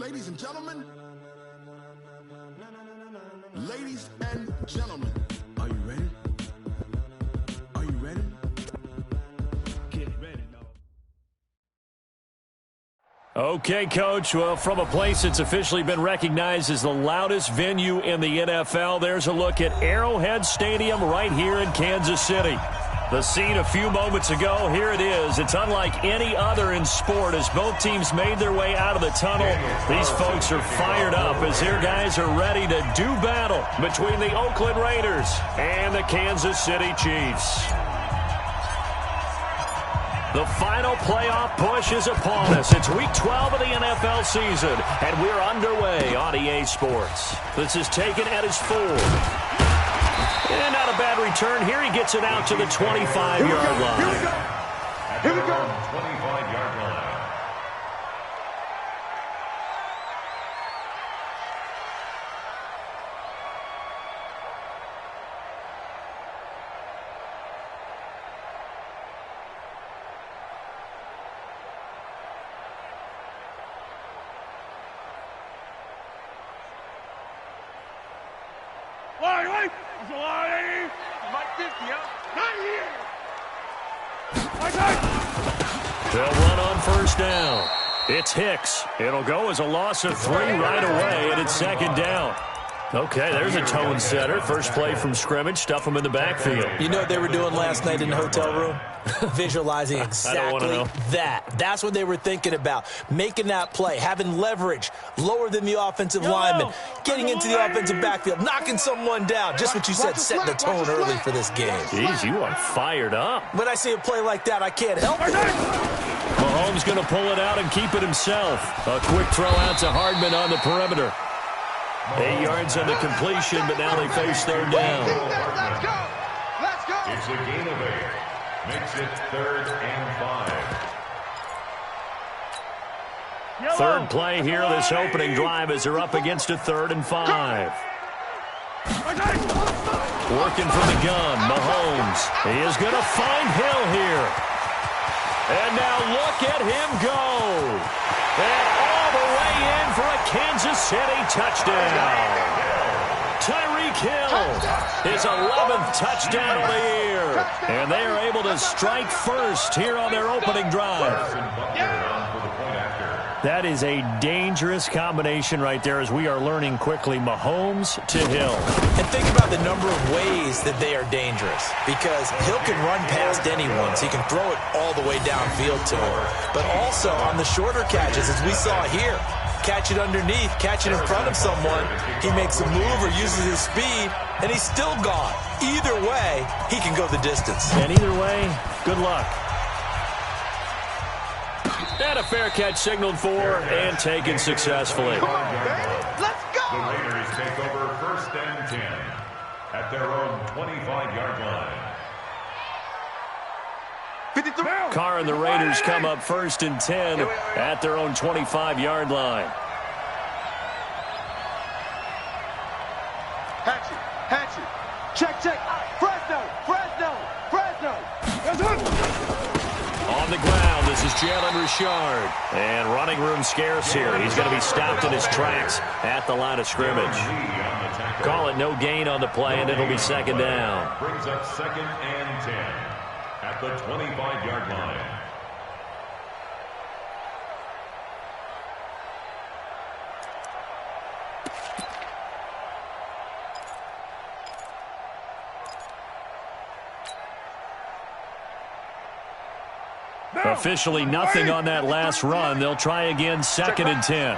Ladies and gentlemen, are you ready? Are you ready? Get ready, dog. Okay, Coach. Well, from a place that's officially been recognized as the loudest venue in the NFL, there's a look at Arrowhead Stadium right here in Kansas City. The scene a few moments ago, here it is. It's unlike any other in sport as both teams made their way out of the tunnel. These folks are fired up as their guys are ready to do battle between the Oakland Raiders and the Kansas City Chiefs. The final playoff push is upon us. It's Week 12 of the NFL season, and we're underway on EA Sports. This is taken at his 4. And not a bad return here. He gets it out to the 25-yard line. Here we go. 25-yard line. They'll run on first down. It's Hicks. It'll go as a loss of 3 right away, and it's second down. Okay, there's a tone setter. First play from scrimmage. Stuff them in the backfield. You know what they were doing last night in the hotel room? Visualizing exactly that. That's what they were thinking about. Making that play, having leverage, lower than the offensive lineman, getting into the offensive backfield, knocking someone down. Just what you said, setting the tone early for this game. Jeez, you are fired up. When I see a play like that, I can't help it. Mahomes going to pull it out and keep it himself. A quick throw out to Hardman on the perimeter. 8 yards on the completion, but now they face third down. Let's go! Let's go! It's a gain of 8. Makes it 3rd and 5. Third play here, this opening drive as they're up against a 3rd and 5. Working from the gun, Mahomes. He is going to find Hill here. And now look at him go. And all the way in for a Kansas City touchdown. Tyreek Hill, his 11th touchdown of the year. And they are able to strike first here on their opening drive. That is a dangerous combination right there as we are learning quickly. Mahomes to Hill. And think about the number of ways that they are dangerous, because Hill can run past anyone, so he can throw it all the way downfield to him. But also on the shorter catches, as we saw here, catch it underneath, catch it in front of someone, he makes a move or uses his speed, and he's still gone. Either way, he can go the distance. And either way, good luck. And a fair catch signaled for and taken successfully. Let's go! The Raiders take over 1st and 10 at their own 25-yard line. Carr and the Raiders come up 1st and 10 at their own 25-yard line. Hatchet. Check. Fresno. On the ground, this is Jalen Richard. And running room scarce here. He's going to be stopped in his tracks at the line of scrimmage. Call it no gain on the play, and it'll be second down. Brings up 2nd and 10 at the 25-yard line. Officially nothing on that last run. They'll try again 2nd and 10.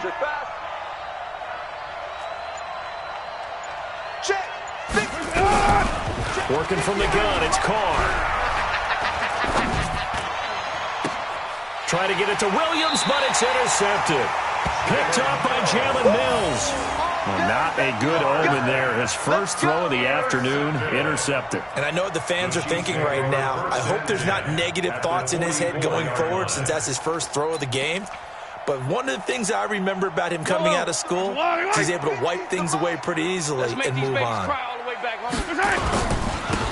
Working from the gun, it's Carr. Try to get it to Williams, but it's intercepted. Picked up by Jalen Mills. Well, not a good omen there. His first throw of the afternoon, intercepted. And I know what the fans are thinking right now. I hope there's not negative thoughts in his head going forward, since that's his first throw of the game. But one of the things I remember about him coming out of school is he's able to wipe things away pretty easily and move on.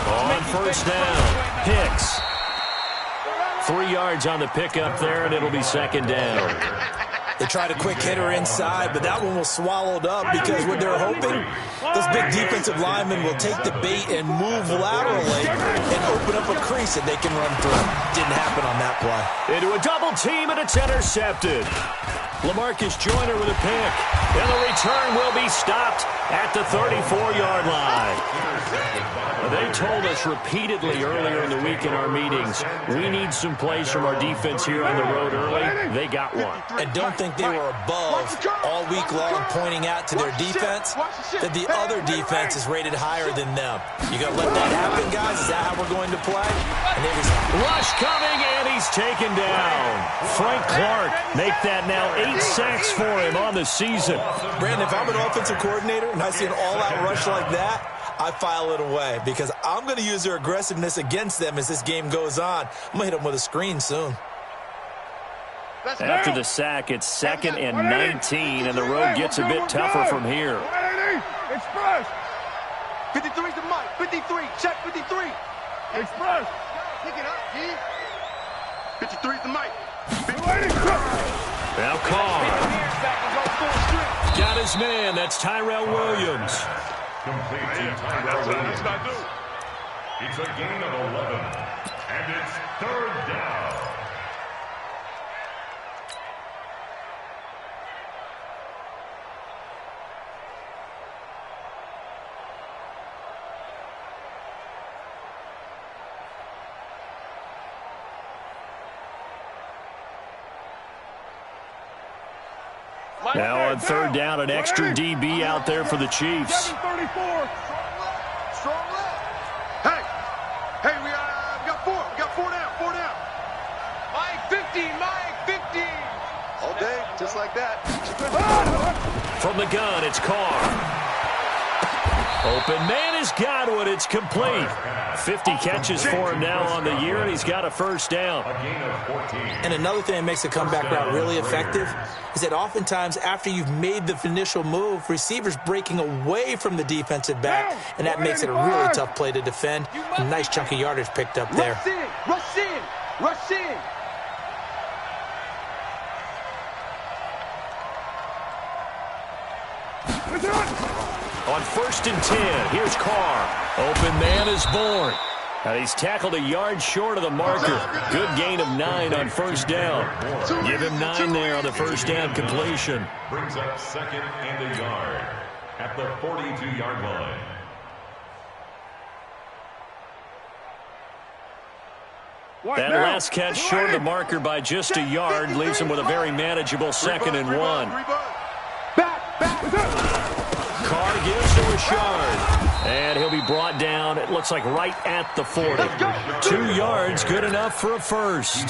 On first down, Hicks. 3 yards on the pickup there, and it'll be second down. They tried a quick hitter inside, but that one was swallowed up because what they're hoping, those big defensive linemen will take the bait and move laterally and open up a crease that they can run through. Didn't happen on that play. Into a double team, and it's intercepted. LaMarcus Joyner with a pick. And the return will be stopped at the 34-yard line. They told us repeatedly earlier in the week in our meetings, we need some plays from our defense here on the road early. They got one. And don't think they were above all week long pointing out to their defense that the other defense is rated higher than them. You got to let that happen, guys? Is that how we're going to play? And they rush coming, and he's taken down. Frank Clark make that now 8 sacks for him on the season. Brandon, if I'm an offensive coordinator and I see an all-out rush like that, I file it away because I'm going to use their aggressiveness against them as this game goes on. I'm going to hit them with a screen soon. After the sack, it's 2nd and 19, and the road gets a bit tougher from here. Express. 53's the mic. 53. Check 53. Express. Pick it up, G. 53's the mic. Now Carr. Got his man. That's Tyrell Williams. Complete to Tyrell Williams. It's a gain of 11, and it's 3rd down. Now on 3rd down, an extra DB out there for the Chiefs. 734. Strong left. Hey, we got 4. We got 4 down. 4 down. Mike 15. Mike 15. All day, just like that. From the gun, it's Carr. Open man has got one. It's complete. 50 catches for him now on the year, and he's got a 1st down. A gain of 14. And another thing that makes the comeback route really effective is that oftentimes after you've made the initial move, receivers breaking away from the defensive back, and that makes it a really tough play to defend. A nice chunk of yardage picked up there. Rush in. Rush in. Rush in. On 1st and 10, here's Carr. Open man is born. And he's tackled a yard short of the marker. Good gain of 9 on 1st down. Give him 9 there on the 1st down completion. Brings up 2nd and a yard at the 42-yard line. That last catch short of the marker by just a yard leaves him with a very manageable 2nd and 1. Carr gives to Richard. And he'll be brought down, it looks like right at the 40. 2 yards, good enough for a 1st.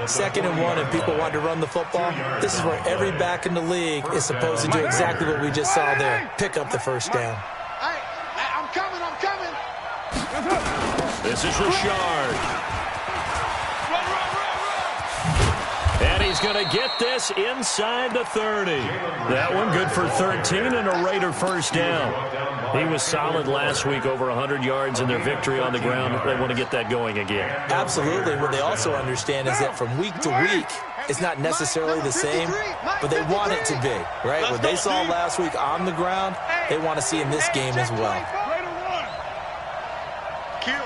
2nd and 1, and people want to run the football. This is where every back in the league is supposed to do exactly what we just saw there. Pick up the 1st down. I'm coming. This is Richard. And he's going to get this inside the 30. That one good for 13 and a Raider 1st down. He was solid last week, over 100 yards in their victory on the ground. They want to get that going again. Absolutely. What they also understand is that from week to week, it's not necessarily the same, but they want it to be, right? What they saw last week on the ground, they want to see in this game as well. Kill.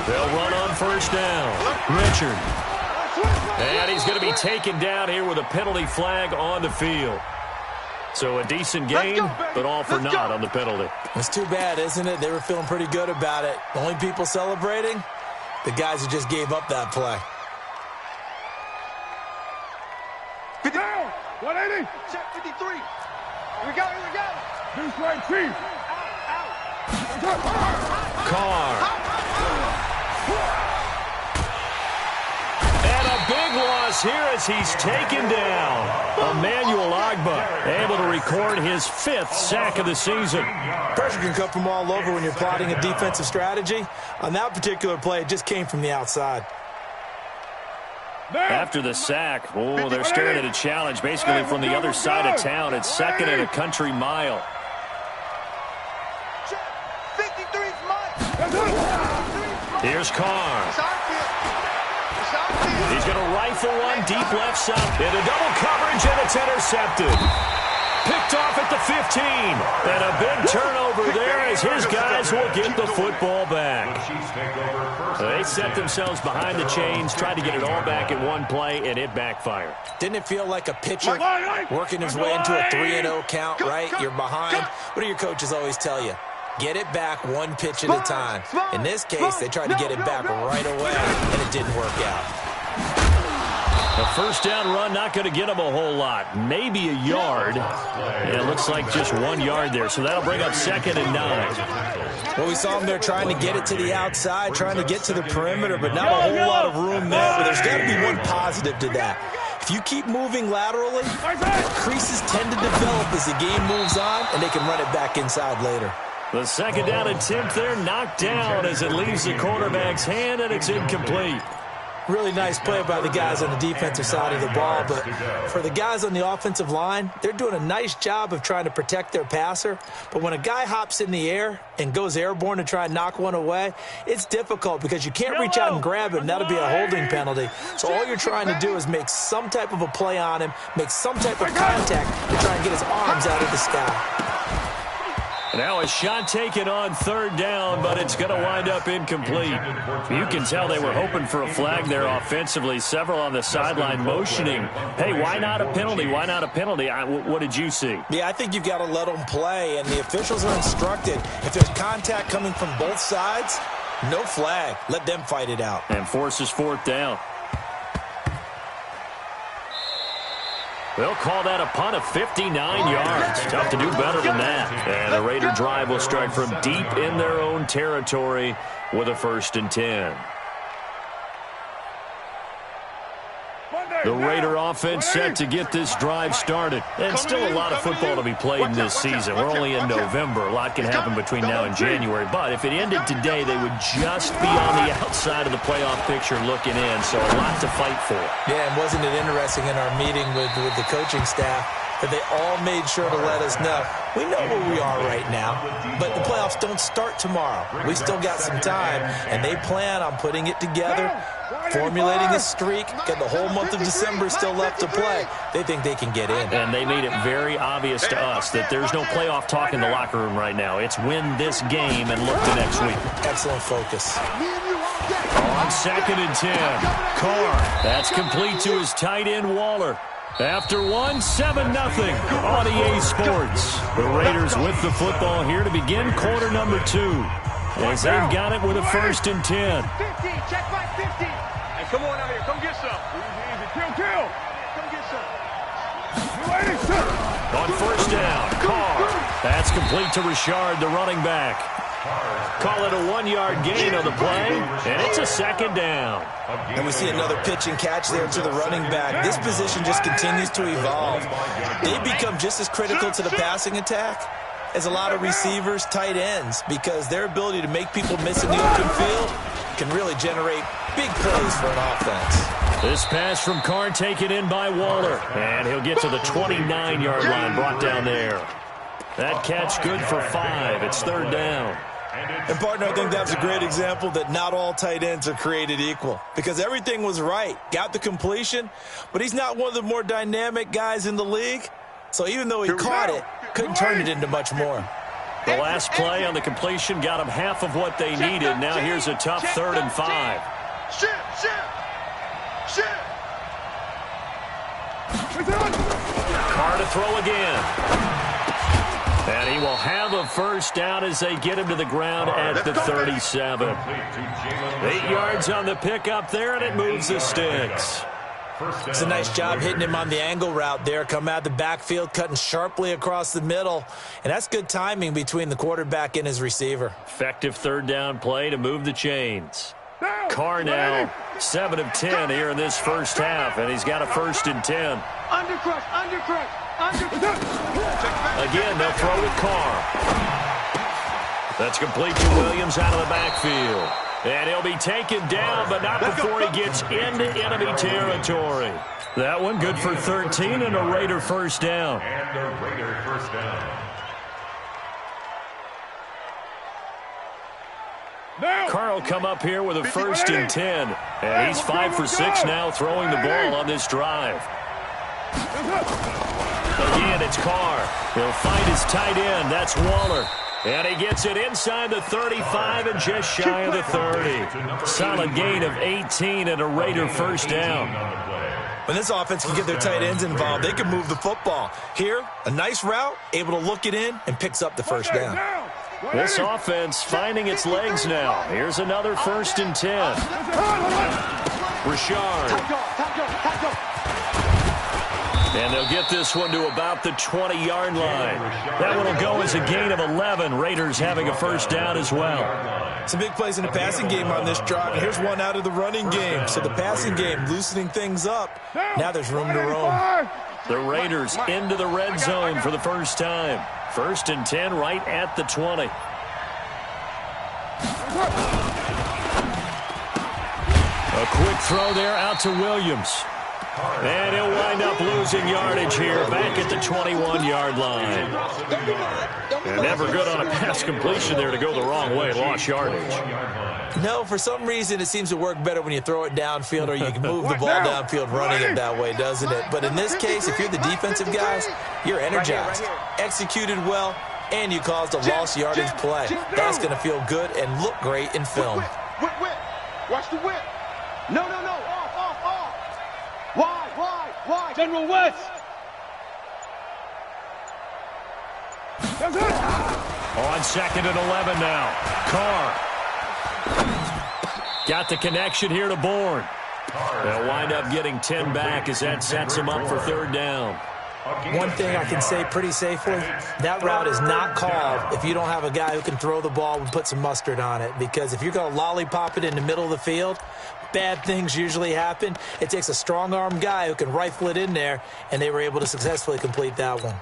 They'll run on 1st down. Richard. And he's going to be taken down here with a penalty flag on the field. So a decent gain, but all for naught on the penalty. It's too bad, isn't it? They were feeling pretty good about it. The only people celebrating, the guys who just gave up that play. Down. 180. Check 53. We got it. Deuce right, Chief. Out. Carr. And a big loss here as he's taken down. Emmanuel Agba able to record his 5th sack of the season. Pressure can come from all over when you're plotting a defensive strategy. On that particular play, it just came from the outside. After the sack, they're staring at a challenge basically from the other side of town. It's 2nd and a country mile. 53's mine. Here's Carr. He's going to rifle one deep left side. Into double coverage, and it's intercepted. Picked off at the 15. And a big turnover there as his guys will get the football back. They set themselves behind the chains, tried to get it all back in one play, and it backfired. Didn't it feel like a pitcher working his way into a 3-0 count, right? You're behind. What do your coaches always tell you? Get it back one pitch at a time. In this case, they tried to get it back right away, and it didn't work out. A first down run, not going to get him a whole lot. Maybe a yard. And it looks like just 1 yard there. So that'll bring up 2nd and 9. Well, we saw him there trying to get it to the outside, trying to get to the perimeter, but not a whole lot of room there. But there's got to be one positive to that. If you keep moving laterally, creases tend to develop as the game moves on, and they can run it back inside later. The 2nd down attempt there knocked down as it leaves the quarterback's hand, and it's incomplete. Really nice play by the guys on the defensive side of the ball, but for the guys on the offensive line, they're doing a nice job of trying to protect their passer. But when a guy hops in the air and goes airborne to try and knock one away, it's difficult because you can't reach out and grab it, and that'll be a holding penalty. So all you're trying to do is make some type of a play on him, make some type of contact to try and get his arms out of the sky. Now a shot taken on 3rd down, but it's going to wind up incomplete. You can tell they were hoping for a flag there offensively. Several on the sideline motioning, hey, why not a penalty? Why not a penalty? What did you see? Yeah, I think you've got to let them play, and the officials are instructed. If there's contact coming from both sides, no flag. Let them fight it out. And forces 4th down. They'll call that a punt of 59 yards. Tough to do better than that. And the Raider drive will start from deep in their own territory with a 1st and 10. The Raider offense set to get this drive started. And still a lot of football to be played in this season. We're only in November. A lot can happen between now and January. But if it ended today, they would just be on the outside of the playoff picture looking in. So a lot to fight for. Yeah, and wasn't it interesting in our meeting with the coaching staff that they all made sure to let us know, we know where we are right now, but the playoffs don't start tomorrow. We still got some time, and they plan on putting it together, formulating a streak, got the whole month of December still left to play. They think they can get in. And they made it very obvious to us that there's no playoff talk in the locker room right now. It's win this game and look to next week. Excellent focus. On 2nd and 10, Carr. That's complete to his tight end, Waller. After 7-0 on EA Sports. The Raiders with the football here to begin quarter number 2. As they've got it with a 1st and 10. 50, check my 50. Hey, come on out here. Come get some. Easy. Kill. Come get some. On 1st down, Carr. That's complete to Richard, the running back. Call it a 1-yard gain on the play, and it's a 2nd down. And we see another pitch and catch there to the running back. This position just continues to evolve. They become just as critical to the passing attack as a lot of receivers, tight ends, because their ability to make people miss in the open field can really generate big plays for an offense. This pass from Carr taken in by Waller, and he'll get to the 29-yard line, brought down there. That catch good for 5. It's 3rd down. And, partner, I think that's a great example that not all tight ends are created equal, because everything was right. Got the completion, but he's not one of the more dynamic guys in the league. So even though he caught it, couldn't turn it into much more. The last play on the completion got them half of what they needed. Now here's a tough 3rd and 5. Carr to throw again. And he will have a 1st down as they get him to the ground at the 37. 8 yards on the pickup there, and it moves the sticks. It's a nice job hitting him on the angle route there. Come out of the backfield, cutting sharply across the middle. And that's good timing between the quarterback and his receiver. Effective 3rd down play to move the chains. Carr now 7 of 10 here in this first half, and he's got a 1st and 10. Undercrush. Again, they'll throw with Carr. That's complete to Williams out of the backfield. And he'll be taken down, but not before he gets into enemy territory. That one good for 13 and a Raider 1st down. And a Raider 1st down. Carl come up here with a 1st and 10. And he's 5 for 6 now throwing the ball on this drive. Again, it's Carr. He'll find his tight end. That's Waller. And he gets it inside the 35 and just shy of the 30. Solid gain of 18 and a Raider 1st down. When this offense can get their tight ends involved, they can move the football. Here, a nice route, able to look it in, and picks up the 1st down. This offense finding its legs now. Here's another 1st and 10. Richard. And they'll get this one to about the 20-yard line. That one will go as a gain of 11. Raiders having a 1st down as well. Some big plays in the passing game on this drive, and here's one out of the running game. So the passing game loosening things up. Now there's room to roam. The Raiders into the red zone for the first time. 1st and 10 right at the 20. A quick throw there out to Williams. And he'll wind up losing yardage here back at the 21-yard line. And never good on a pass completion there to go the wrong way. Lost yardage. No, for some reason it seems to work better when you throw it downfield or you can move the ball downfield running it that way, doesn't it? But in this case, if you're the defensive guys, you're energized, executed well, and you caused a lost yardage play. That's going to feel good and look great in film. Whip. Watch the whip. No. Off. Why? General West. On 2nd and 11 now. Carr. Got the connection here to Bourne. They'll wind up getting 10 back as that sets him up for 3rd down. One thing I can say pretty safely, that route is not called if you don't have a guy who can throw the ball and put some mustard on it. Because if you're going to lollipop it in the middle of the field, bad things usually happen. It takes a strong-arm guy who can rifle it in there, and they were able to successfully complete that one.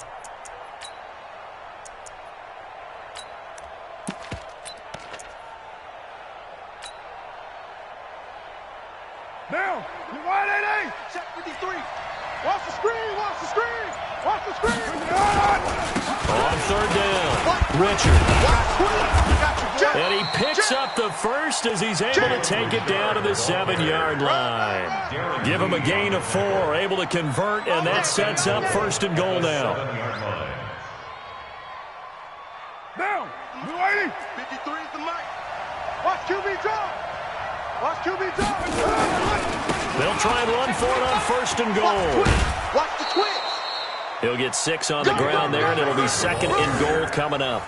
Now, you wide 8-8. Check 53. Watch the screen. On 3rd down, Richard. And he picks up the 1st as he's able to take it down to the 7-yard line. Give him a gain of 4, able to convert, and that sets up 1st and goal now. Now, you waiting. 53 is the mic. Watch QB drop. They'll try and run for it on 1st and goal. Watch the twitch. He'll get 6 on the ground there, and it'll be 2nd and goal coming up.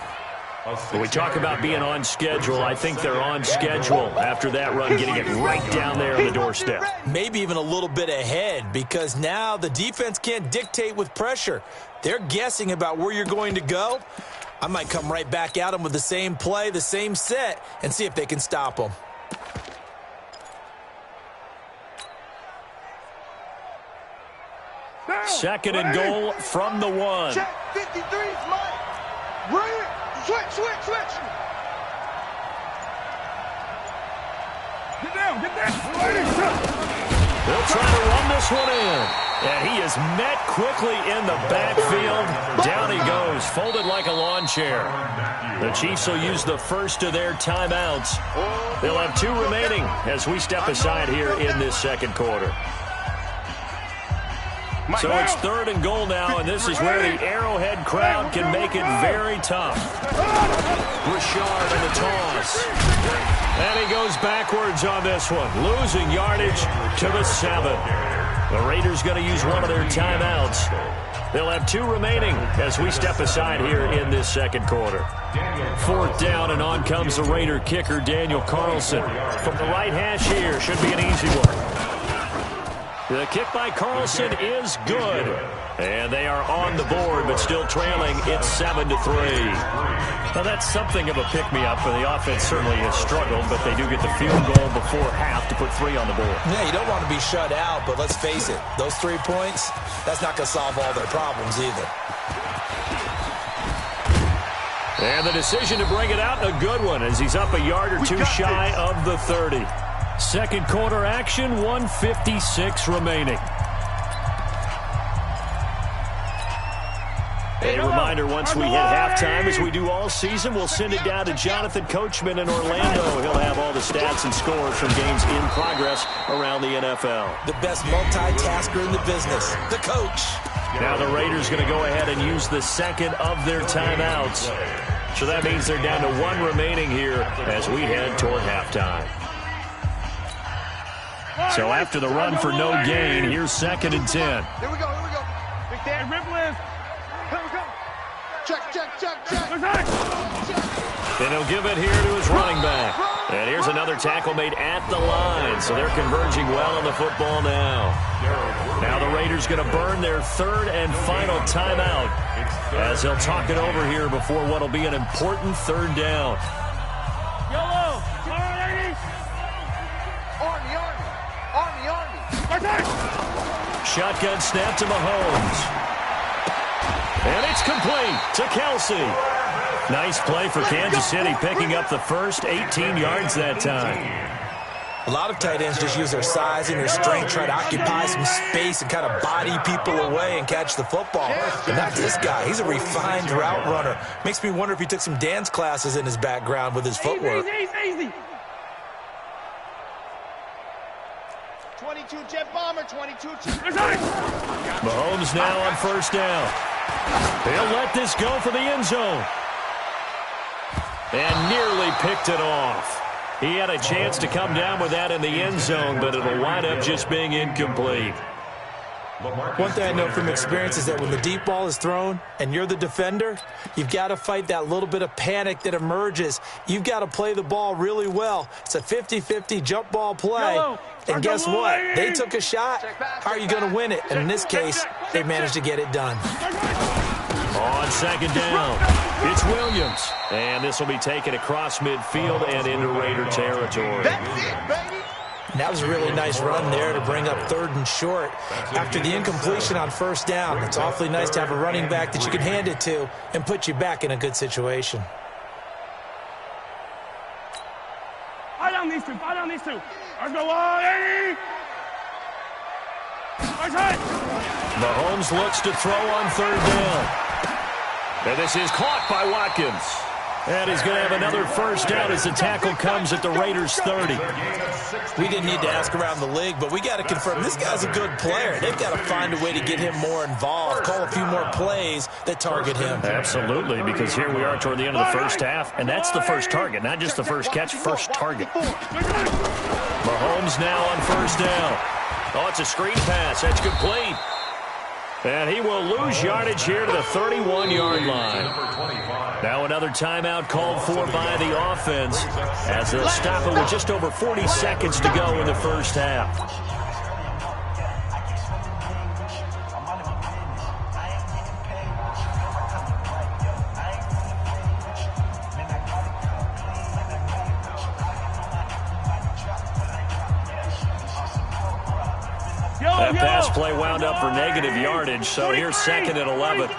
When we talk about being on schedule, I think they're on schedule after that run, getting it right down there on the doorstep. Maybe even a little bit ahead, because now the defense can't dictate with pressure. They're guessing about where you're going to go. I might come right back at them with the same play, the same set, and see if they can stop them. Second and goal from the 1. Check 53's Mike. Right. Switch. Get down. They'll try to run this one in. And he is met quickly in the backfield. Down he goes, folded like a lawn chair. The Chiefs will use the first of their timeouts. They'll have 2 remaining as we step aside here in this 2nd quarter. So it's 3rd and goal now, and this is where the Arrowhead crowd can make it very tough. Richard in the toss. And he goes backwards on this one, losing yardage to the 7. The Raiders going to use one of their timeouts. They'll have 2 remaining as we step aside here in this 2nd quarter. 4th down, and on comes the Raider kicker, Daniel Carlson. From the right hash here, should be an easy one. The kick by Carlson is good. And they are on the board, but still trailing. It's 7-3. Now, that's something of a pick-me-up, and the offense certainly has struggled, but they do get the field goal before half to put 3 on the board. Yeah, you don't want to be shut out, but let's face it, those 3 points, that's not going to solve all their problems either. And the decision to bring it out, a good one, as he's up a yard or 2 shy of the 30. 2nd quarter action, 1:56 remaining. A reminder, once we hit halftime, as we do all season, we'll send it down to Jonathan Coachman in Orlando. He'll have all the stats and scores from games in progress around the NFL. The best multitasker in the business, the coach. Now the Raiders going to go ahead and use the second of their timeouts. So that means they're down to one remaining here as we head toward halftime. So after the run for no gain, here's 2nd and 10. Here we go. Big Dan, ripple is. Here we go. Check. And he'll give it here to his running back. And here's another tackle made at the line. So they're converging well on the football now. Now the Raiders going to burn their 3rd and final timeout as they'll talk it over here before what will be an important 3rd down. Yellow. Army. Shotgun snap to Mahomes. And it's complete to Kelsey. Nice play for Kansas City, picking up the first 18 yards that time. A lot of tight ends just use their size and their strength, try to occupy some space and kind of body people away and catch the football. But not this guy. He's a refined route runner. Makes me wonder if he took some dance classes in his background with his footwork. Easy. 22 jet bomber, 22 Mahomes now on 1st down. He'll let this go for the end zone. And nearly picked it off. He had a chance to come down with that in the end zone, but it'll wind up just being incomplete. One thing I know from experience is that when the deep ball is thrown and you're the defender, you've got to fight that little bit of panic that emerges. You've got to play the ball really well. It's a 50-50 jump ball play. And guess what? They took a shot. How are you going to win it? And in this case, they managed to get it done. On 2nd down, it's Williams. And this will be taken across midfield and into Raider territory. That's it, baby. And that was a really nice run there to bring up 3rd and short. After the incompletion on 1st down, it's awfully nice to have a running back that you can hand it to and put you back in a good situation. Fire down these two. Let's go, Eddie! Mahomes looks to throw on 3rd down. And this is caught by Watkins. And he's going to have another 1st down as the tackle comes at the Raiders' 30. We didn't need to ask around the league, but we got to confirm this guy's a good player. They've got to find a way to get him more involved, call a few more plays that target him. Absolutely, because here we are toward the end of the 1st half, and that's the first target, not just the first catch, first target. Mahomes now on 1st down. Oh, it's a screen pass. That's complete. And he will lose yardage here to the 31-yard line. Now another timeout called for by the offense as they'll stop it with just over 40 seconds to go in the 1st half. That pass play wound up for negative yardage, so here's 2nd and 11.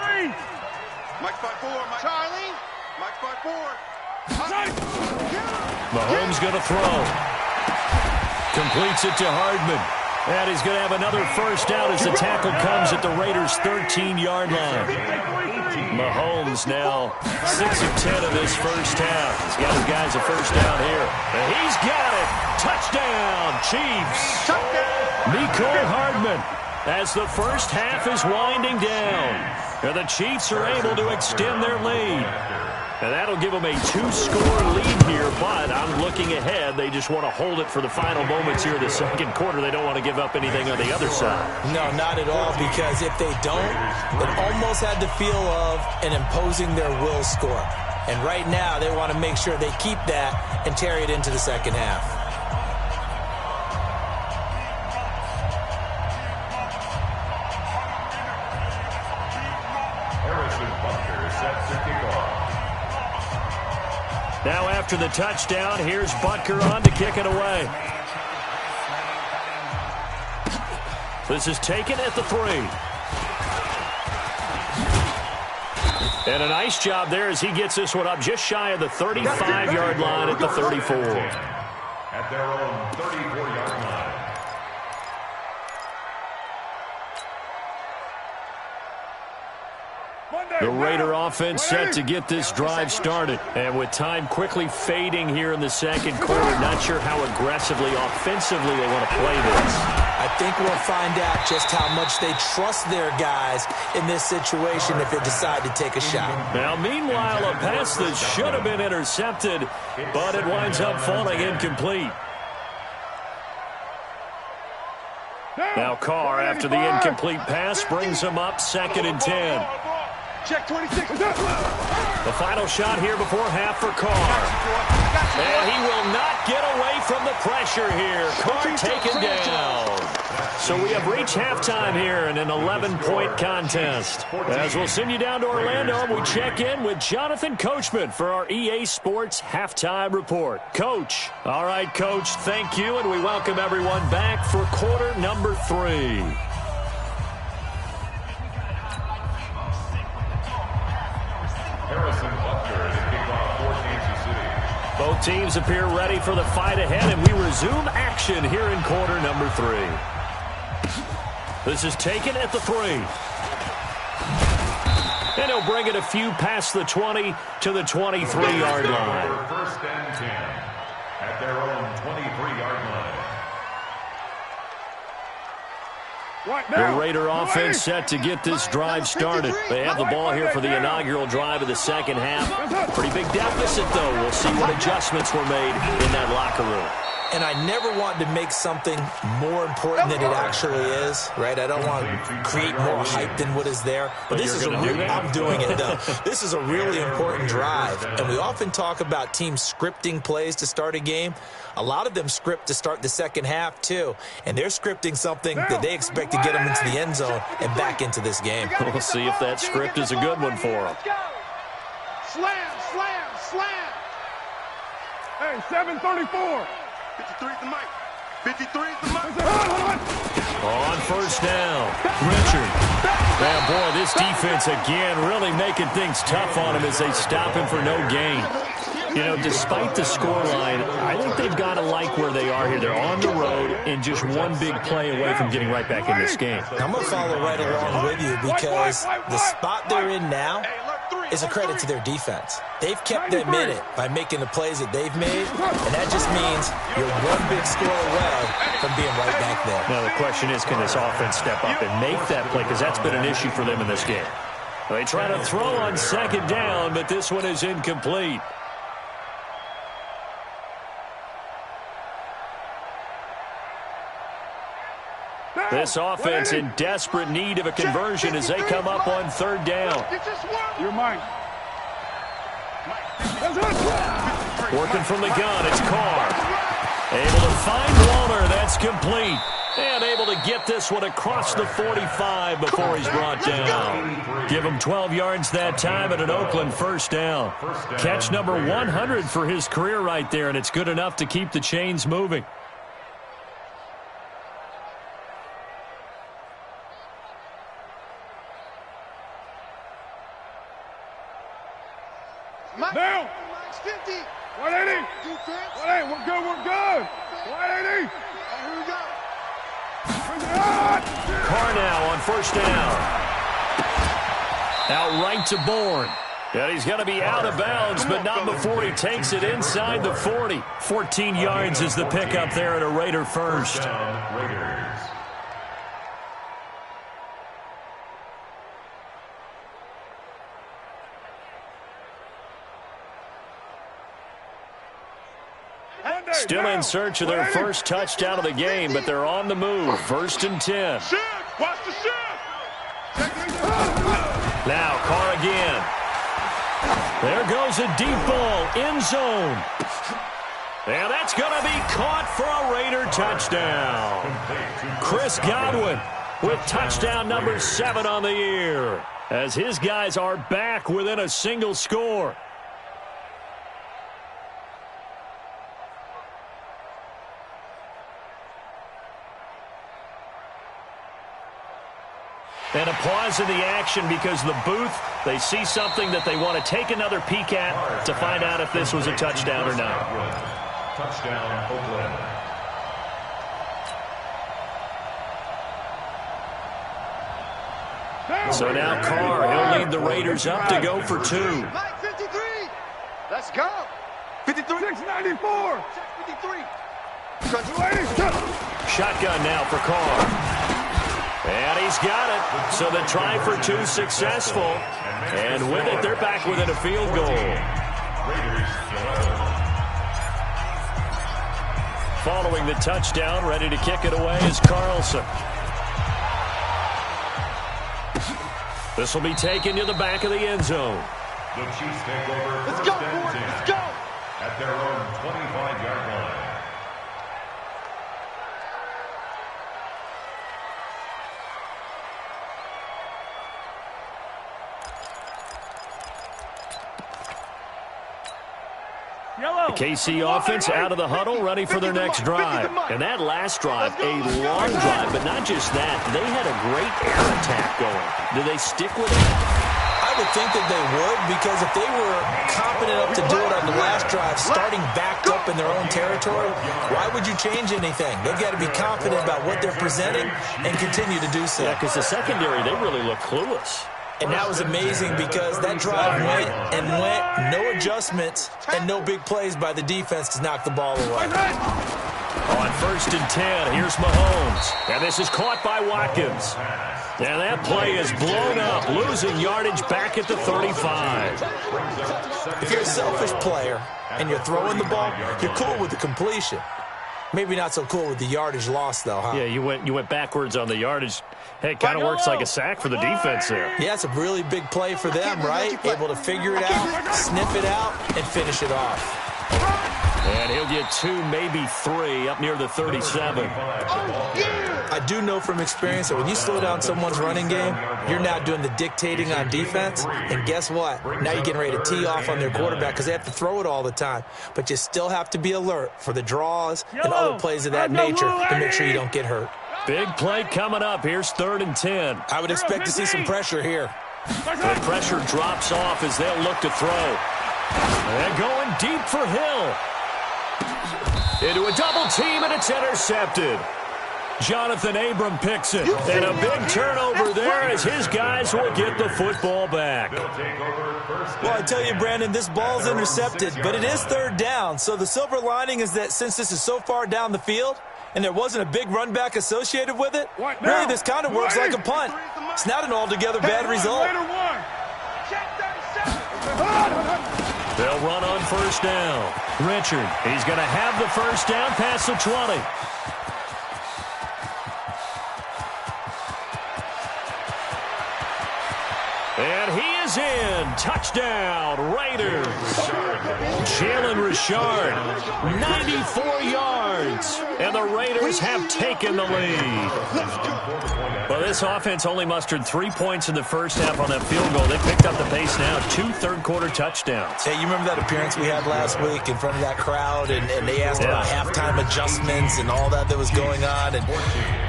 Mike's by 4, Charlie. Mike's by 4. Mahomes going to throw. Completes it to Hardman. And he's going to have another 1st down as the tackle comes at the Raiders' 13-yard line. Mahomes now 6 of 10 of this 1st half. He's got his guys a 1st down here. And he's got it. Touchdown, Chiefs. Mecole Hardman as the 1st half is winding down. And the Chiefs are able to extend their lead. And that'll give them a 2-score lead here, but I'm looking ahead. They just want to hold it for the final moments here in the 2nd quarter. They don't want to give up anything on the other side. No, not at all, because if they don't, it almost had the feel of an imposing their will score. And right now, they want to make sure they keep that and carry it into the 2nd half. Now after the touchdown, here's Butker on to kick it away. This is taken at the 3. And a nice job there as he gets this one up just shy of the 35-yard line at the 34. At their own 34-yard line. The Raider offense set to get this drive started. And with time quickly fading here in the second quarter, not sure how aggressively, offensively they want to play this. I think we'll find out just how much they trust their guys in this situation if they decide to take a shot. Now, meanwhile, a pass that should have been intercepted, but it winds up falling incomplete. Now Carr, after the incomplete pass, brings him up 2nd and 10. Check 26. The final shot here before half for Carr. And he will not get away from the pressure here. Carr taken down. So we have reached halftime here in an 11-point contest. As we'll send you down to Orlando, we check in with Jonathan Coachman for our EA Sports Halftime Report. Coach. All right, Coach, thank you, and we welcome everyone back for quarter number 3. Both teams appear ready for the fight ahead, and we resume action here in quarter number 3. This is taken at the 3. And he'll bring it a few past the 20 to the 23-yard line. 1st and 10 at their own 23-yard line. The Raider offense set to get this drive started. They have the ball here for the inaugural drive of the second half. Pretty big deficit, though. We'll see what adjustments were made in that locker room. And I never want to make something more important than it actually is, right? I don't want to create more hype than what is there. But this is I'm doing it, though. This is a really important drive. And we often talk about teams scripting plays to start a game. A lot of them script to start the second half, too. And they're scripting something that they expect to get them into the end zone and back into this game. We'll see if that script is a good one for them. Slam, slam, slam. Hey, 734. 53 is the mic. 53 is the mic. On first down, Richard. Man, boy, this defense again really making things tough on him as they stop him for no gain. You know, despite the scoreline, I think they've got to like where they are here. They're on the road and just one big play away from getting right back in this game. I'm going to follow right along with you because the spot they're in now is a credit to their defense. They've kept them in it by making the plays that they've made, and that just means you're one big score away from being right back there. Now, the question is, can this offense step up and make that play? Because that's been an issue for them in this game. They try to throw on second down, but this one is incomplete. This offense in desperate need of a conversion as they come up on third down. You're mine. Working from the gun, it's Carr. Able to find Walner, that's complete. And able to get this one across the 45 before he's brought down. Give him 12 yards that time at an Oakland first down. Catch number 100 for his career right there, and it's good enough to keep the chains moving. Down. 180. 180. We're good. We're good. 180. Here we go. Carr now on first down. Out right to Bourne. And he's going to be out of bounds, but not before he takes it inside the 40. 14 yards is the pickup there at a Raider first. Raiders. Still in search of their first touchdown of the game, but they're on the move. 1st and 10. Watch the shift. Now Carr again. There goes a deep ball, end zone. And that's going to be caught for a Raider touchdown. Chris Godwin with touchdown number 7 on the year, as his guys are back within a single score. And a pause in the action because the booth, they see something that they want to take another peek at to find out if this was a touchdown or not. Touchdown, Oakland. So now Carr, he'll lead the Raiders up to go for 2. Mike, 53. Let's go. 53. 694. 53. Shotgun now for Carr. And he's got it. So the try for 2 successful. And with it, they're back within a field goal. Following the touchdown, ready to kick it away is Carlson. This will be taken to the back of the end zone. The Chiefs take over. Let's go, boys. Let's go. At their own 25-yard line. The KC offense out of the huddle, ready for their next drive. And that last drive, a long drive, but not just that. They had a great air attack going. Do they stick with it? I would think that they would, because if they were confident enough to do it on the last drive, starting backed up in their own territory, why would you change anything? They've got to be confident about what they're presenting and continue to do so. Yeah, because the secondary, they really look clueless. And that was amazing because that drive went and went, no adjustments, and no big plays by the defense to knock the ball away. On 1st and 10, here's Mahomes. And this is caught by Watkins. And that play is blown up, losing yardage back at the 35. If you're a selfish player and you're throwing the ball, you're cool with the completion. Maybe not so cool with the yardage loss, though, huh? Yeah, you went backwards on the yardage. Hey, it kind of works like a sack for the defense there. Yeah, it's a really big play for them, right? Able to figure it out, sniff it out, and finish it off. And he'll get 2, maybe 3, up near the 37. I do know from experience that when you slow down someone's running game, you're now doing the dictating on defense. And guess what? Now you're getting ready to tee off on their quarterback because they have to throw it all the time. But you still have to be alert for the draws and other plays of that nature to make sure you don't get hurt. Big play coming up. Here's 3rd and 10. I would expect to see some pressure here. The pressure drops off as they'll look to throw. And going deep for Hill. Into a double team, and it's intercepted. Jonathan Abram picks it. And a big turnover there as his guys will get the football back. Well, I tell you, Brandon, this ball's intercepted, but it is 3rd down. So the silver lining is that since this is so far down the field and there wasn't a big run back associated with it, really this kind of works like a punt. It's not an altogether bad result. They'll run on 1st down. Richard, he's going to have the 1st down past the 20. And he is in. Touchdown, Raiders. Jalen Richard, 94 yards. And the Raiders have taken the lead. Well, this offense only mustered 3 points in the first half on that field goal. They picked up the pace now. 2 third-quarter touchdowns. Hey, you remember that appearance we had last week in front of that crowd, and they asked about halftime adjustments and all that was going on. And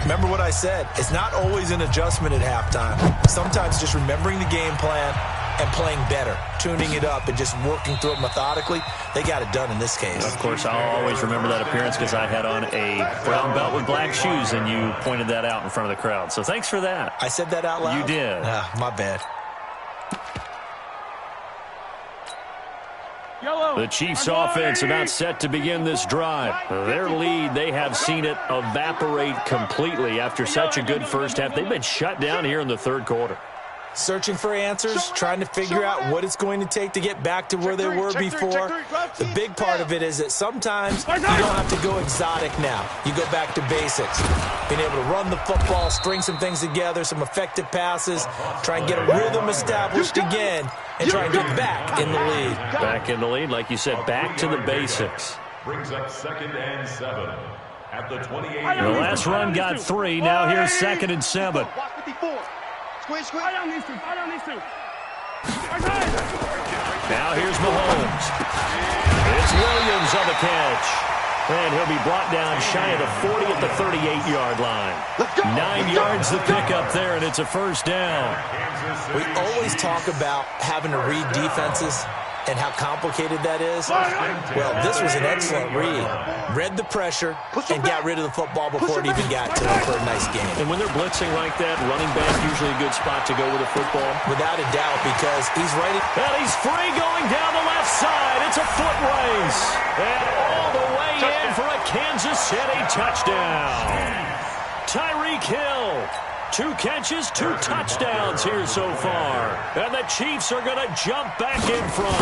remember what I said. It's not always an adjustment at halftime. Sometimes just remembering the game plan and playing better, tuning it up and just working through it methodically. They got it done in this case. Of course, I'll always remember that appearance because I had on a brown belt with black shoes, and you pointed that out in front of the crowd. So thanks for that. I said that out loud? You did. My bad. The Chiefs offense about set to begin this drive. Their lead, they have seen it evaporate completely after such a good first half. They've been shut down here in the 3rd quarter. Searching for answers, trying to figure out what it's going to take to get back to where they were before. The big part of it is that sometimes you don't have to go exotic now. You go back to basics. Being able to run the football, string some things together, some effective passes, try and get a rhythm established again, and try and get back in the lead. Back in the lead, like you said, back to the basics. Brings up 2nd and 7 at the 28. The last run got 3. Now here's 2nd and 7. Fight on these two. Now here's Mahomes. It's Williams on the catch. And he'll be brought down shy of the 40 at the 38-yard line. 9 yards the pickup there, and it's a 1st down. We always talk about having to read defenses and how complicated that is? Well, this was an excellent read. Read the pressure and got rid of the football before it even got to him for a nice game. And when they're blitzing like that, running back usually a good spot to go with a football. Without a doubt, because he's ready. And he's free going down the left side. It's a foot race. And all the way in for a Kansas City touchdown. Tyreek Hill. 2 catches, 2 touchdowns here so far. And the Chiefs are going to jump back in front.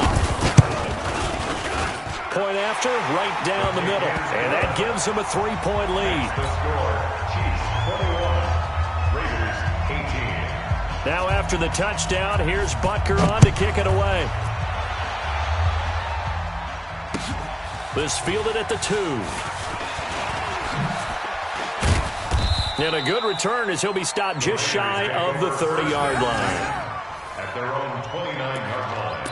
Point after, right down the middle. And that gives them a 3-point lead. The score, Chiefs 21, Raiders 18. Now after the touchdown, here's Butker on to kick it away. This fielded at the 2. And a good return as he'll be stopped just shy of the 30-yard line. At their own 29-yard line.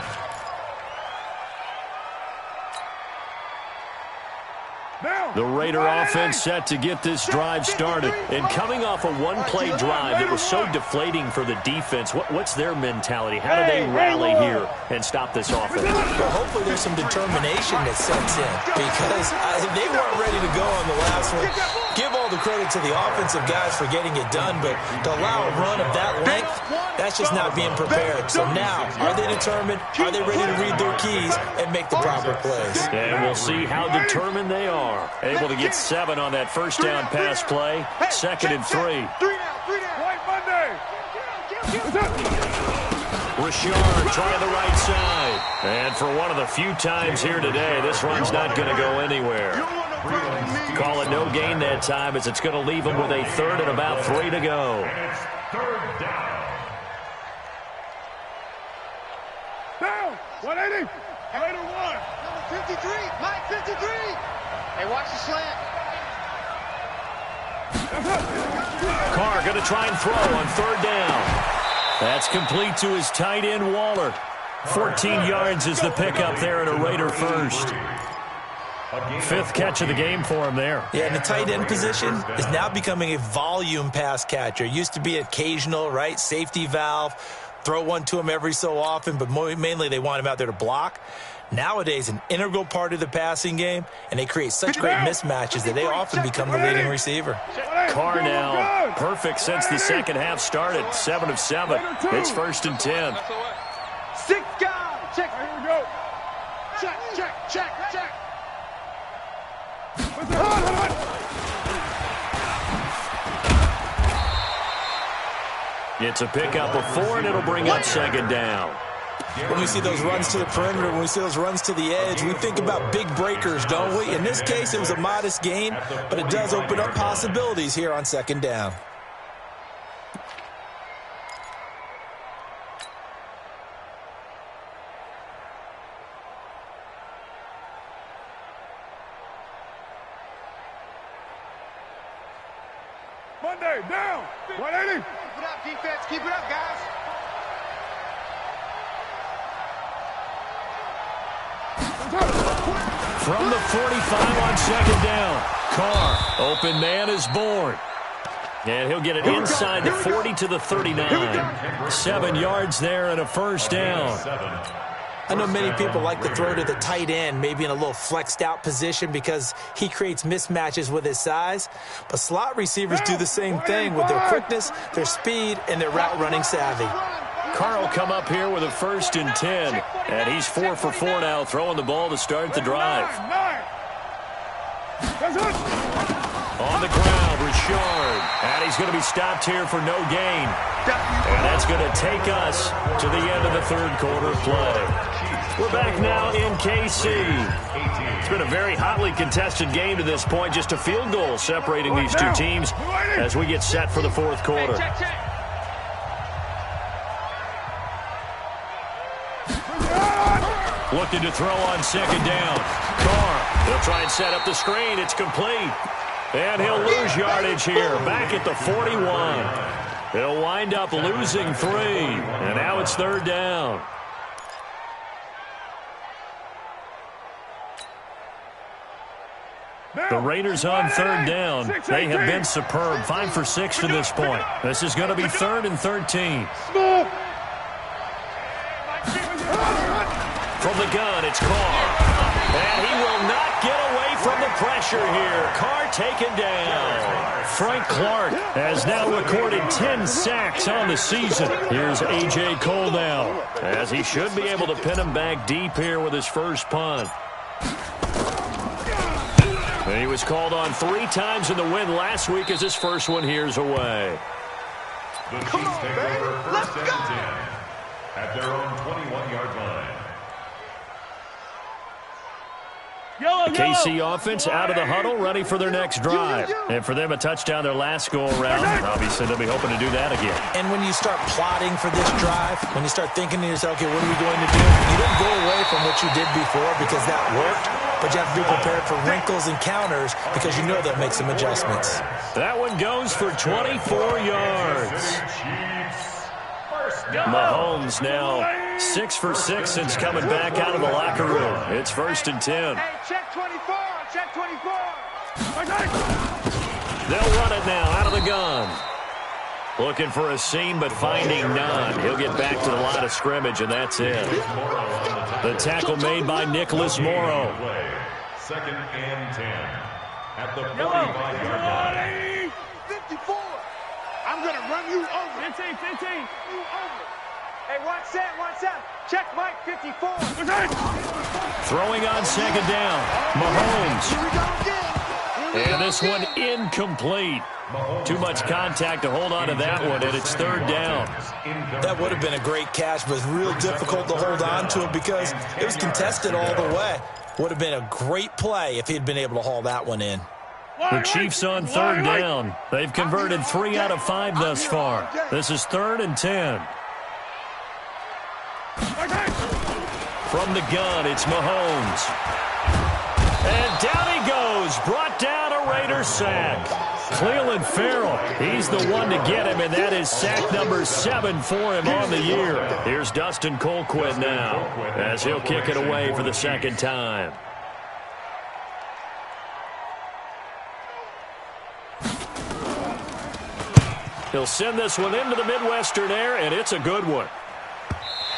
The Raider offense set to get this drive started. And coming off a one-play drive that was so deflating for the defense, what's their mentality? How do they rally here and stop this offense? Well, hopefully there's some determination that sets in, because they weren't ready to go on the last one. Give all the credit to the offensive guys for getting it done, but to allow a run of that length, that's just not being prepared. So now, are they determined? Are they ready to read their keys and make the proper plays? And we'll see how determined they are. Able to get 7 on that first down pass play. 2nd and 3. Richard trying the right side. And for one of the few times here today, this run's not going to go anywhere. Call it no gain that time, as it's going to leave them with a 3rd and about 3 to go. And it's 3rd down. Down. 180. Raider 1. Number 53. Mike 53. Hey, watch the slant. Carr going to try and throw on 3rd down. That's complete to his tight end, Waller. 14 yards is the pickup there at a Raider first. 5th catch of the game for him there. Yeah, and the tight end position is now becoming a volume pass catcher. It used to be occasional, right? Safety valve. Throw one to him every so often, but mainly they want him out there to block. Nowadays, an integral part of the passing game, and they create such great mismatches that they often become the leading receiver. Carr now perfect since the second half started. 7 of 7. It's 1st and 10. 6 guys. Check. Here we go. Check. It's a pickup of 4, and it'll bring up 2nd down. When we see those runs to the perimeter, when we see those runs to the edge, we think about big breakers, don't we? In this case, it was a modest gain, but it does open up possibilities here on 2nd down. Monday, down. 180. Keep it up, defense. Keep it up, guys. From the 45 on 2nd down. Carr, open man is born. And he'll get it inside the 40 to the 39. 7 yards there and a 1st down. I know many people like to throw to the tight end, maybe in a little flexed out position because he creates mismatches with his size. But slot receivers do the same thing with their quickness, their speed, and their route running savvy. Carr will come up here with a 1st and 10. And he's 4 for 4 now, throwing the ball to start the drive. On the ground, Richard. And he's going to be stopped here for no gain. And that's going to take us to the end of the 3rd quarter play. We're back now in KC. It's been a very hotly contested game to this point. Just a field goal separating these two teams as we get set for the 4th quarter. Looking to throw on 2nd down. Carr, he'll try and set up the screen. It's complete. And he'll lose yardage here. Back at the 41. He'll wind up losing 3. And now it's 3rd down. The Raiders on 3rd down. They have been superb. 5 for 6 to this point. This is going to be 3rd and 13. From the gun, it's Carr. And he will not get away from the pressure here. Carr taken down. Frank Clark has now recorded 10 sacks on the season. Here's A.J. Cole now, as he should be able to pin him back deep here with his first punt. And he was called on 3 times in the win last week as his first one here's away. The Chiefs take over first and 10 at their own 21-yard line. KC offense out of the huddle, ready for their next drive. And for them, a touchdown their last go-around. Obviously, they'll be hoping to do that again. And when you start plotting for this drive, when you start thinking to yourself, okay, what are we going to do? You don't go away from what you did before because that worked, but you have to be prepared for wrinkles and counters because you know they'll make some adjustments. That one goes for 24 yards. Mahomes now 6 for 6 since coming back out of the locker room. It's first and 10. Hey, check 24, check 24. They'll run it now out of the gun. Looking for a seam, but finding none. He'll get back to the line of scrimmage, and that's it. The tackle made by Nicholas Morrow. Second and 10 at the 45-yard line. 54. I'm going to run you over. 15, 15. You over. Hey, one set. Check Mike, 54. Throwing on second down. Mahomes. Here we go again. And this one incomplete. Too much contact to hold on to that one, and it's third down. That would have been a great catch, but it's real difficult to hold on to it because it was contested all the way. Would have been a great play if he'd been able to haul that one in. The Chiefs on third down. They've converted 3 out of 5 thus far. This is third and 10. From the gun, it's Mahomes. And down he goes. Brought down a Raiders sack. Cleveland Farrell, he's the one to get him, and that is sack number 7 for him on the year. Here's Dustin Colquitt now, as he'll kick it away for the second time. He'll send this one into the Midwestern air, and it's a good one.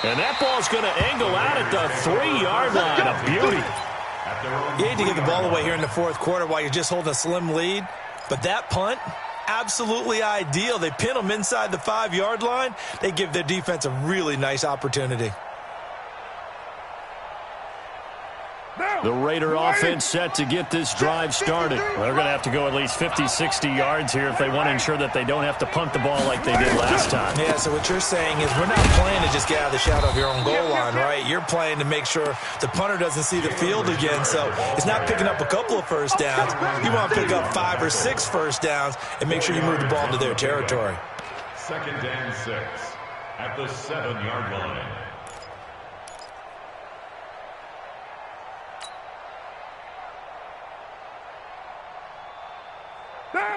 And that ball's going to angle out at the 3-yard line. A beauty. You hate to get the ball away here in the fourth quarter while you're just holding a slim lead. But that punt, absolutely ideal. They pin them inside the 5-yard line. They give their defense a really nice opportunity. The Raider offense set to get this drive started. They're going to have to go at least 50, 60 yards here if they want to ensure that they don't have to punt the ball like they did last time. Yeah, so what you're saying is we're not playing to just get out of the shadow of your own goal line, right? You're playing to make sure the punter doesn't see the field again. So it's not picking up a couple of first downs. You want to pick up 5 or 6 first downs and make sure you move the ball into their territory. Second and 6 at the 7-yard line.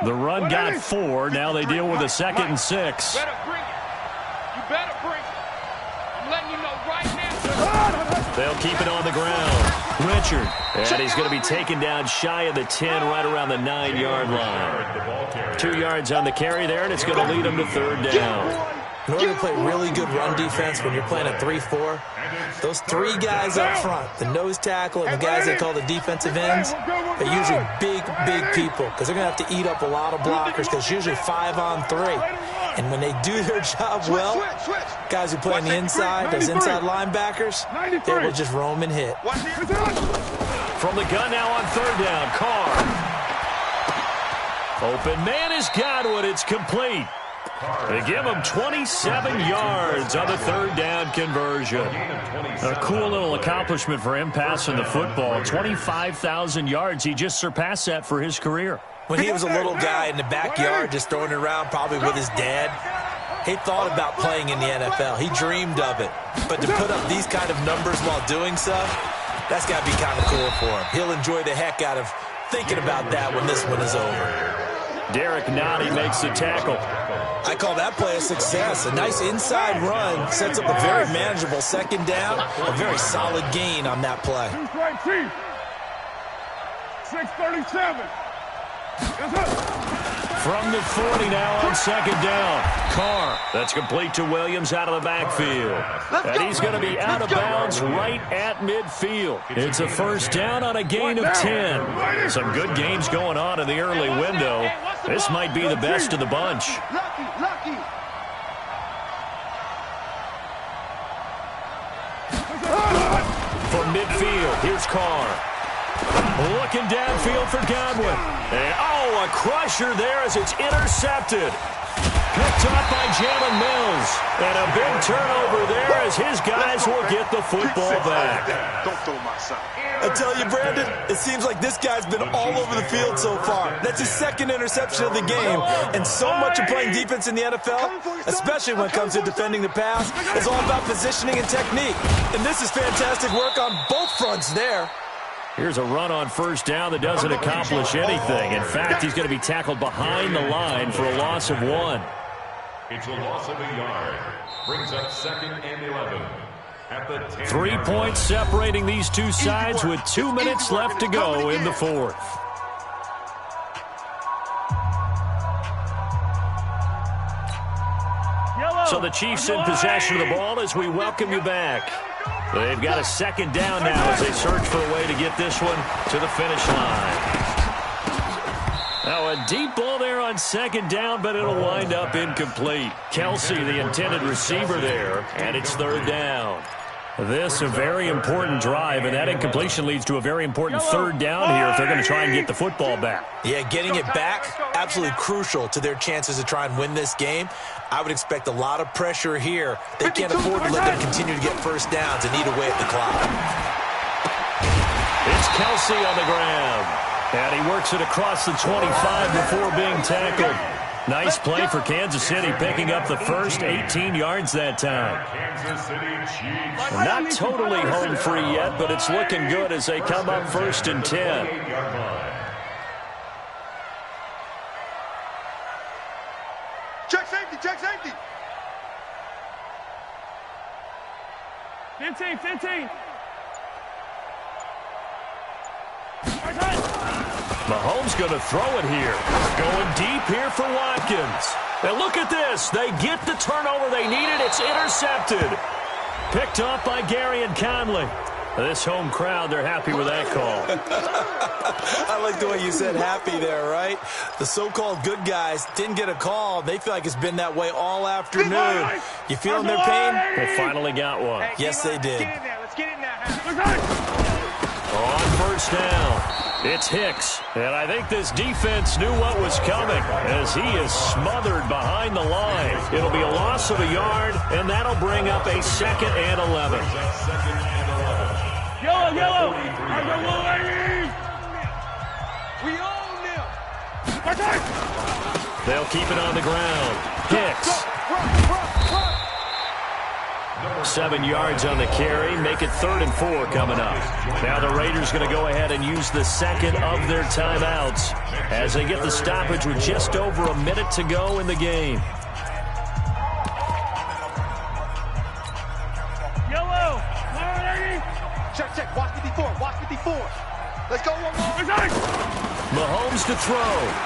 The run got 4. Now they deal with a second and 6. Better bring it. You better bring it. I'm letting you know right now. They'll keep it on the ground. Richard. And he's going to be taken down shy of the 10, right around the 9-yard line. 2 yards on the carry there, and it's going to lead them to third down. In order to play really good run defense when you're playing a 3-4, those 3 guys up front, the nose tackle and the guys they call the defensive ends, they're usually big people because they're going to have to eat up a lot of blockers because it's usually 5 on 3. And when they do their job well, guys who play on the inside, those inside linebackers, they will just roam and hit. From the gun now on third down, Carr. Open man is Godwin. It's complete. They give him 27 yards on the third down conversion. A cool little accomplishment for him passing the football. 25,000 yards. He just surpassed that for his career. When he was a little guy in the backyard just throwing it around probably with his dad, he thought about playing in the NFL. He dreamed of it. But to put up these kind of numbers while doing so, that's got to be kind of cool for him. He'll enjoy the heck out of thinking about that when this one is over. Derek Nottie makes the tackle. I call that play a success. A nice inside run sets up a very manageable second down. A very solid gain on that play. 637. Yes, sir. from the 40 now on second down. Carr, that's complete to Williams out of the backfield. And he's going to be out of bounds right at midfield. It's a first down on a gain of 10. Some good games going on in the early window. This might be the best of the bunch. From midfield, here's Carr. Looking downfield for Godwin. And, a crusher there as it's intercepted. Picked up by Jalen Mills. And a big turnover there as his guys will get the football back. Don't throw my side. I tell you, Brandon, it seems like this guy's been all over the field so far. That's his second interception of the game. And so much of playing defense in the NFL, especially when it comes to defending the pass, is all about positioning and technique. And this is fantastic work on both fronts there. Here's a run on first down that doesn't accomplish anything. In fact, he's going to be tackled behind the line for a loss of 1. It's a loss of a yard. Brings up 2nd and 11. At the 10 3 points separating these two sides with 2 minutes left to go in the fourth. So the Chiefs in possession of the ball as we welcome you back. They've got a second down now as they search for a way to get this one to the finish line. Now a deep ball there on second down, but it'll wind up incomplete. Kelsey, the intended receiver there, and it's third down. This a very important drive, and that incompletion leads to a very important third down here if they're going to try and get the football back. Yeah, getting it back, absolutely crucial to their chances to try and win this game. I would expect a lot of pressure here. They can't afford to let them continue to get first downs and eat away at the clock. It's Kelsey on the ground, and he works it across the 25 before being tackled. Nice play for Kansas City, picking up the first 18 yards that time. Kansas City Chiefs. Not totally home free yet, but it's looking good as they come up 1st and 10. Check safety, check safety. 15. Mahomes going to throw it here. Going deep here for Watkins. And look at this. They get the turnover they needed. It's intercepted. Picked up by Gary and Conley. This home crowd, they're happy with that call. I like the way you said happy there, right? The so-called good guys didn't get a call. They feel like it's been that way all afternoon. You feeling their pain? They finally got one. Yes, they did. Let's get in there. On first down. It's Hicks, and I think this defense knew what was coming as he is smothered behind the line. It'll be a loss of a yard, and that'll bring up a 2nd and 11. Yellow. We own them. They'll keep it on the ground. Hicks. 7 yards on the carry. Make it 3rd and 4 coming up. Now the Raiders going to go ahead and use the second of their timeouts as they get the stoppage with just over a minute to go in the game. Yellow. Check. Watch 54. Let's go one more. Mahomes to throw.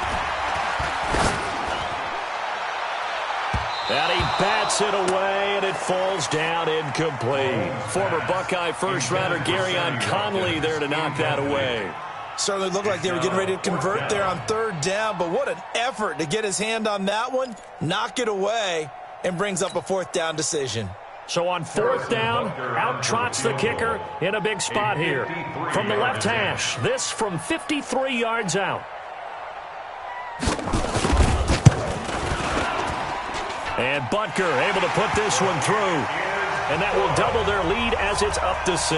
And he bats it away, and it falls down incomplete. Former Buckeye first-rounder Garyon Conley there to knock that away. Certainly looked like they were getting ready to convert there on 3rd down, but what an effort to get his hand on that one, knock it away, and brings up a 4th down decision. So on 4th down, out trots the kicker in a big spot here. From the left hash, this from 53 yards out. And Butker able to put this one through. And that will double their lead as it's up to 6.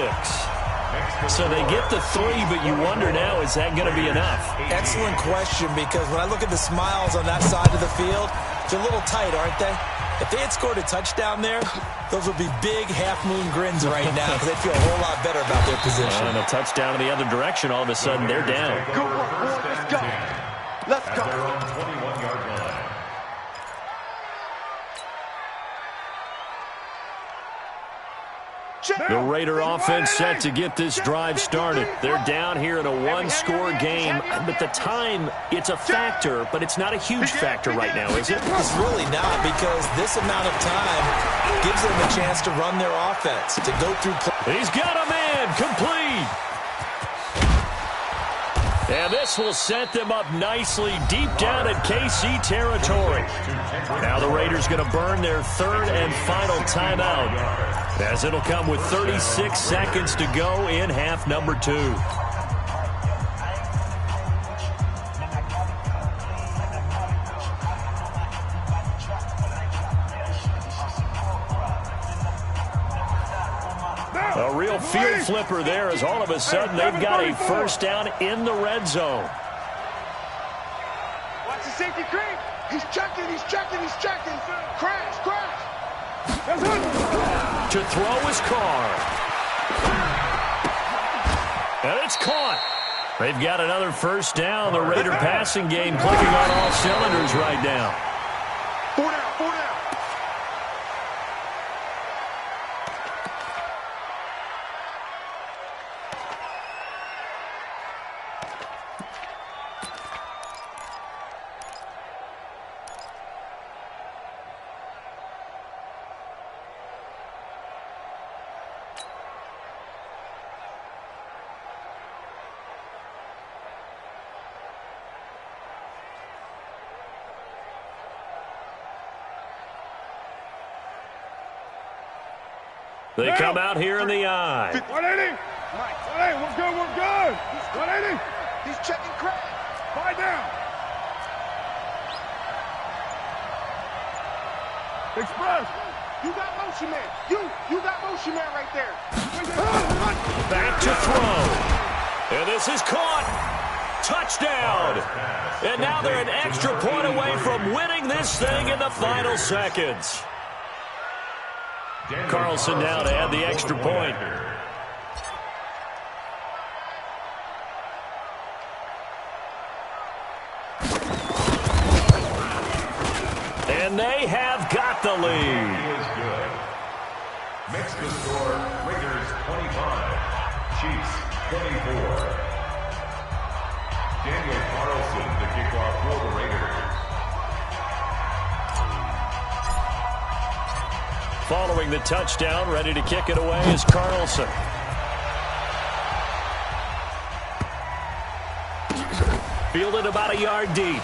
So they get the 3, but you wonder now, is that going to be enough? Excellent question, because when I look at the smiles on that side of the field, they're a little tight, aren't they? If they had scored a touchdown there, those would be big half-moon grins right now because they feel a whole lot better about their position. And a touchdown in the other direction, all of a sudden they're down. Good work, boy. Let's go. Let's go. 21-yard line. The Raider offense set to get this drive started. They're down here in a one-score game, but the time, it's a factor, but it's not a huge factor right now, is it? It's really not, because this amount of time gives them a chance to run their offense, to go through play. He's got a man, complete. And this will set them up nicely deep down in KC territory. Now the Raiders going to burn their third and final timeout, as it'll come with 36 seconds to go in half number 2. A real field flipper there, as all of a sudden they've got a first down in the red zone. Watch the safety creep. He's checking. Crash. To throw his car. And it's caught. They've got another first down. The Raider passing game clicking on all cylinders right now. 4 down. They come out here in the eye. 180. Hey, we're good. 180. He's checking crack. 5 down. Express. You got motion man. You got motion man right there. Back to throw. And this is caught. Touchdown. And now they're an extra point away from winning this thing in the final seconds. Carlson now to add the extra point. And they have got the lead. Makes the score Raiders 25, Chiefs 24. Daniel Carlson to kick off for the Raiders. Following the touchdown, ready to kick it away is Carlson. Fielded about a yard deep.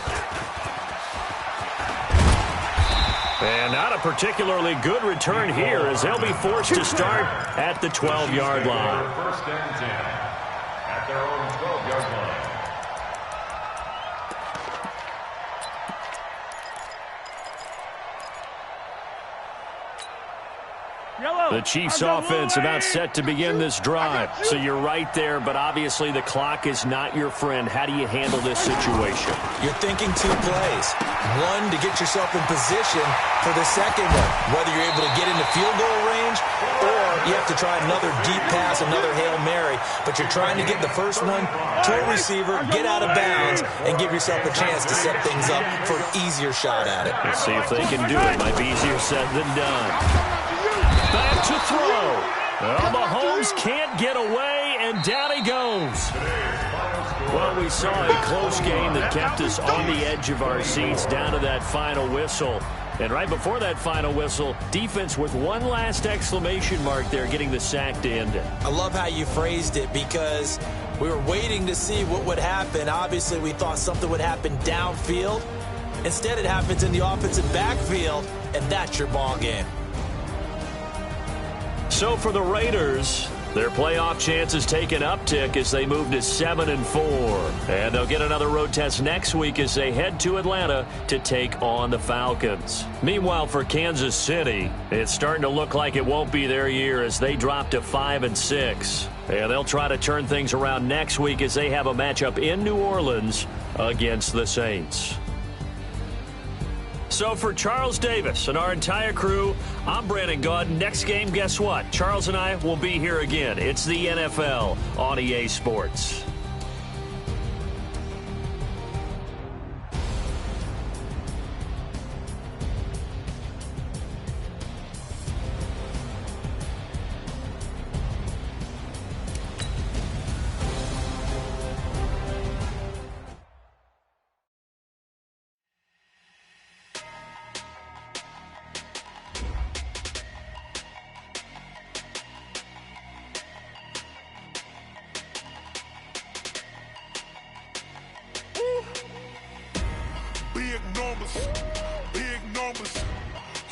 And not a particularly good return here, as they'll be forced to start at the 12-yard line. First and 10 at their own 12-yard line. The Chiefs offense about set to begin this drive. So you're right there, but obviously the clock is not your friend. How do you handle this situation? You're thinking 2 plays. One, to get yourself in position for the second one, whether you're able to get into field goal range or you have to try another deep pass, another Hail Mary. But you're trying to get the first one to a receiver, get out of bounds, and give yourself a chance to set things up for an easier shot at it. Let's see if they can do it. Might be easier said than done. Back to throw. Well, Mahomes can't get away, and down he goes. Well, we saw a close game that kept us on the edge of our seats down to that final whistle. And right before that final whistle, defense with one last exclamation mark there, getting the sack to end it. I love how you phrased it, because we were waiting to see what would happen. Obviously, we thought something would happen downfield. Instead, it happens in the offensive backfield, and that's your ball game. So for the Raiders, their playoff chances take an uptick as they move to 7-4. And they'll get another road test next week as they head to Atlanta to take on the Falcons. Meanwhile, for Kansas City, it's starting to look like it won't be their year as they drop to 5-6. And they'll try to turn things around next week as they have a matchup in New Orleans against the Saints. So for Charles Davis and our entire crew, I'm Brandon Gaudin. Next game, guess what? Charles and I will be here again. It's the NFL on EA Sports.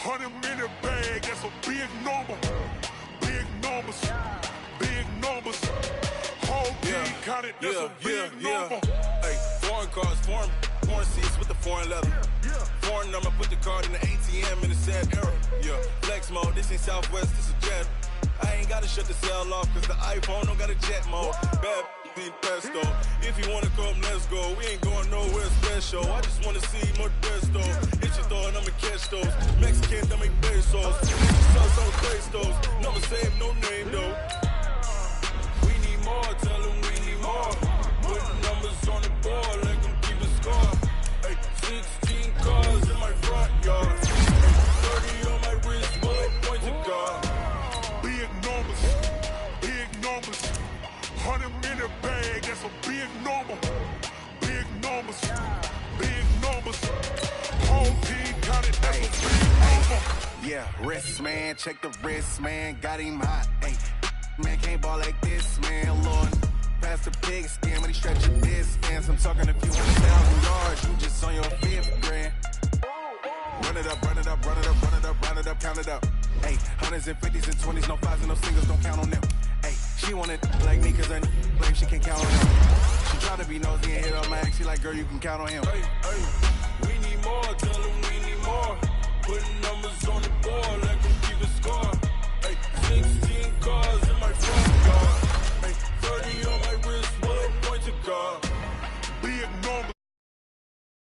100 in the bag, that's a big number. Big numbers, big numbers. Whole team counted, that's a big number. Hey, foreign cars, foreign seats with the foreign leather. Foreign number, put the card in the ATM in the sad era. Yeah, flex mode, this ain't Southwest, this a jet. I ain't gotta shut the cell off, cause the iPhone don't got a jet mode. Bad in pesto. If you wanna come, let's go. We ain't going nowhere special. I just wanna see more pesto. Hit your thought, I'ma catch those. Mexican, that make pesos. Sauce on Crestos. Number save, no name though. We need more, tell them we need more. Put numbers on the board, let them keep the score. Hey, 16 cars in my front yard. 30 on my wrist, bullet point to God. Big numbers, big numbers. 100 in the bag, that's a big number. Big numbers, big numbers. Whole team counted, that's a big number. Yeah, wrist man, check the wrist man, got him hot. Ay, man can't ball like this, man. Lord, past the pig skin, when he stretch your distance. I'm talking a few 100,000 yards, you just on your fifth grand. Run it up, run it up, run it up, run it up, run it up, count it up. Hey, hundreds and 50s and 20s, no fives and no singles, don't count on them. Hey, she want it like me, cause I blame she can't count on him. She try to be nosy and hit on my ex, she like, girl, you can count on him. Hey, we need more,